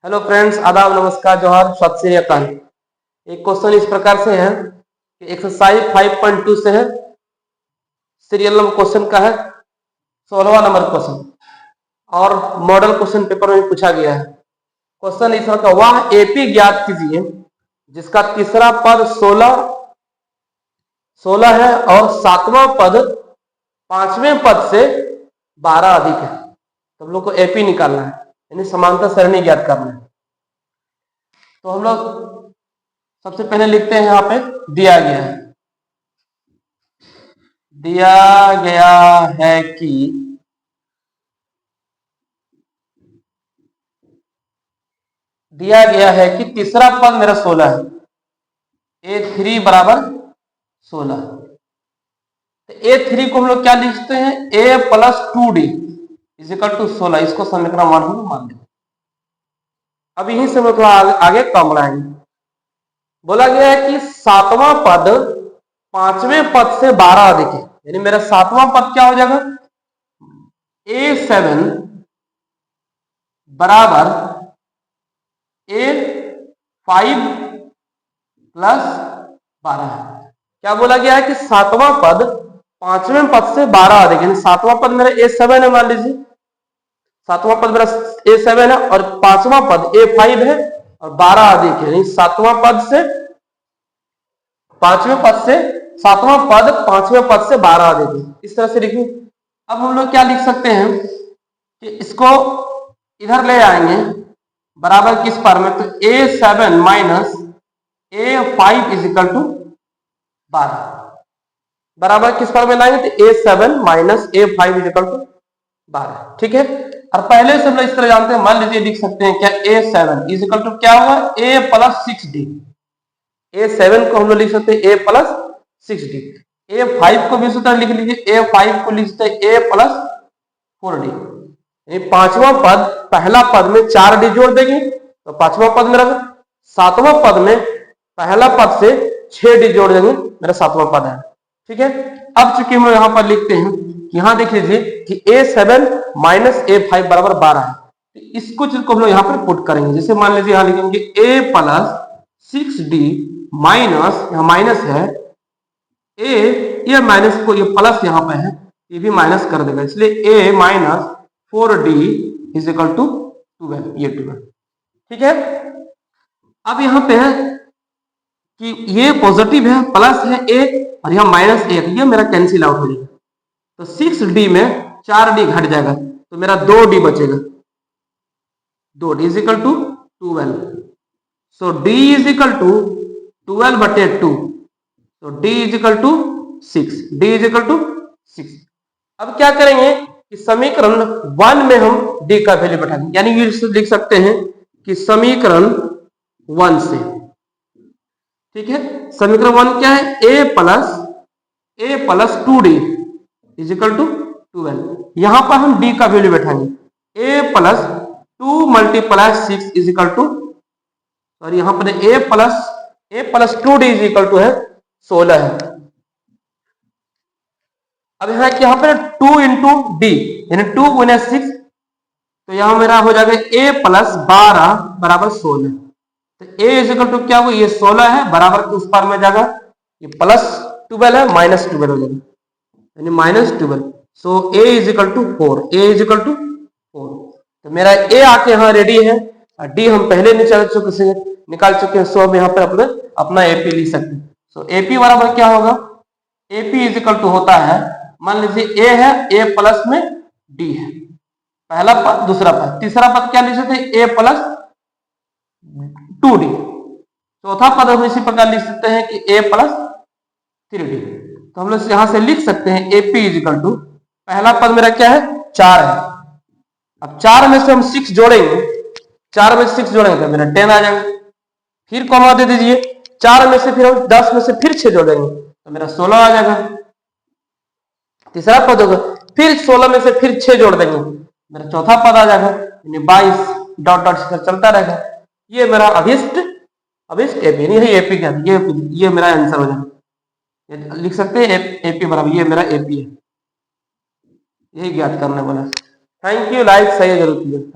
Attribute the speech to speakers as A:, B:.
A: Hello friends, आदाब, नमस्कार, जोहार, सत श्री अकाल। एक क्वेश्चन इस प्रकार से है कि एक्सरसाइज 5.2 से है, सीरियल नंबर क्वेश्चन का है 16वां नंबर क्वेश्चन और मॉडल क्वेश्चन पेपर में पूछा गया है। क्वेश्चन इस तरह का, वह एपी ज्ञात कीजिए जिसका तीसरा पद 16 है और सातवां पद पांचवें पद से 12 अधिक है। तो हम लोग को एपी निकालना है, यानी समांतर सरणी ज्ञात करना है। तो हम लोग सबसे पहले लिखते हैं, यहां पे दिया गया है कि तीसरा पद मेरा 16 है, A3 बराबर 16। तो A3 को हम लोग क्या लिखते हैं, A plus 2D is equal to 16। इसको समीकरण 1 हम मान लेंगे। अब यहीं से हम लोग आगे कम बढ़ाएंगे। बोला गया है कि सातवां पद पांचवें पद से 12 अधिक है, यानी मेरा सातवां पद क्या हो जाएगा, A7 बराबर A5 प्लस 12 है। क्या बोला गया है कि सातवां पद पांचवें पद से 12 अधिक, यानी सातवां पद मेरा A7 है, मान लीजिए सातवां पद मेरा A7 है और पांचवां पद A5 है और 12 अधिक है, यानी सातवां पद पांचवें पद से 12 अधिक है। इस तरह से लिखिए। अब हम लोग क्या लिख सकते हैं कि इसको इधर ले आएंगे बराबर किस पर में, तो A7 minus A5 is equal to 12 बराबर किस पर में लाएंगे, तो A7 minus A5 is equal to 12। ठीक है। और पहले से हम लोग इस तरह जानते हैं, मान लीजिए लिख सकते हैं क्या, A7 इजिकल टू क्या होगा, A प्लस 6D। A7 को हम लोग लिख सकते हैं A प्लस 6D। A5 को भी इसी तरह लिख लीजिए, A5 को लिख सकते हैं A प्लस 4D। पांचवा पद पहला पद में 4D जोड़ देंगे तो पांचवा पद मेरा, सातवां पद में पहला पद से 6D जोड़ देंगे, मेरा सातवां पद है। ठीक है। अब चूंकि हम यहां पर लिखते हैं कि यहां देख लीजिए कि A7 माइनस A5 बराबर 12 है, तो इसको चीज को हम लोग यहां पर पुट करेंगे। जैसे मान लीजिए यहां लिखेंगे A प्लस 6D माइनस, यहां माइनस है A, ये माइनस को ये प्लस यहां पे है, ये भी माइनस कर देगा, इसलिए A minus 4D is equal to 12, ये 12। ठीक है। अब यहां पे है कि ये पॉजिटिव है, प्लस है A और यहां माइनस A, ये मेरा कैंसिल आउट हो जाएगा। तो 6D में 4D घट जाएगा तो मेरा 2D बचेगा, 2D is equal to 12। So D is equal to 12 बटे 2, तो D is equal to 6, D is equal to 6। अब क्या करेंगे कि समीकरण 1 में हम D का वैल्यू बैठाएंगे, यानी ये लिख सकते हैं कि समीकरण 1 से, ठीक है, समीकरण 1 क्या है, A plus 2D is equal to 12। यहां पर हम D का वैल्यू बैठाएंगे, A plus 2 multiply 6 is equal to, और यहां पर A plus 2D is equal to है 16 है। अब यहां पर 2 इंटू डी यानी 2 गुना 6, तो यहां मेरा हो जाएगा A प्लस 12 बराबर 16। तो A इज इक्वल टू क्या हुआ, ये 16 है बराबर के उस पार में जाएगा, ये प्लस 12 है माइनस 12 हो जाएगा, यानी minus 12। So A is equal to 4, A is equal to 4। तो मेरा A आके यहाँ रेडी है और D हम पहले निकाल चुके हैं। सो अब यहाँ पर अपना AP लिख सकते हैं। सो AP बराबर क्या होगा, AP इज इक्वल टू होता है, मान लीजिए A है, A प्लस में D है, पहला पद दूसरा पद, तीसरा पद क्या लिख सकते हैं, A प्लस 2D, चौथा पद हम इसी प्रकार लिख सकते हैं कि A प्लस 3D। तो हम लोग यहां से लिख सकते हैं AP इज इक्वल टू, पहला पद मेरा क्या है, 4 है। अब 4 में से हम 6 जोड़ेंगे, 4 में से 6 जोड़ेंगे तो मेरा 10 आ जाएगा। फिर कॉमा दे दीजिए, 4 में से फिर हम 10 में से फिर 6 जोड़ेंगे तो मेरा 16 आ जाएगा। तीसरा पद होगा, फिर 16 में से फिर 6 जोड़ देंगे, मेरा चौथा पद आ जाएगा, यानी 22 डॉट डॉट चलता रहेगा। ये मेरा अभिष्ट एपी, यही एपी क्या, ये मेरा आंसर हो जाएगा। लिख सकते हैं एपी बराबर, ये मेरा एपी है, यही ज्ञात करने वाला। थैंक यू, लाइक सही जरूर कीजिए।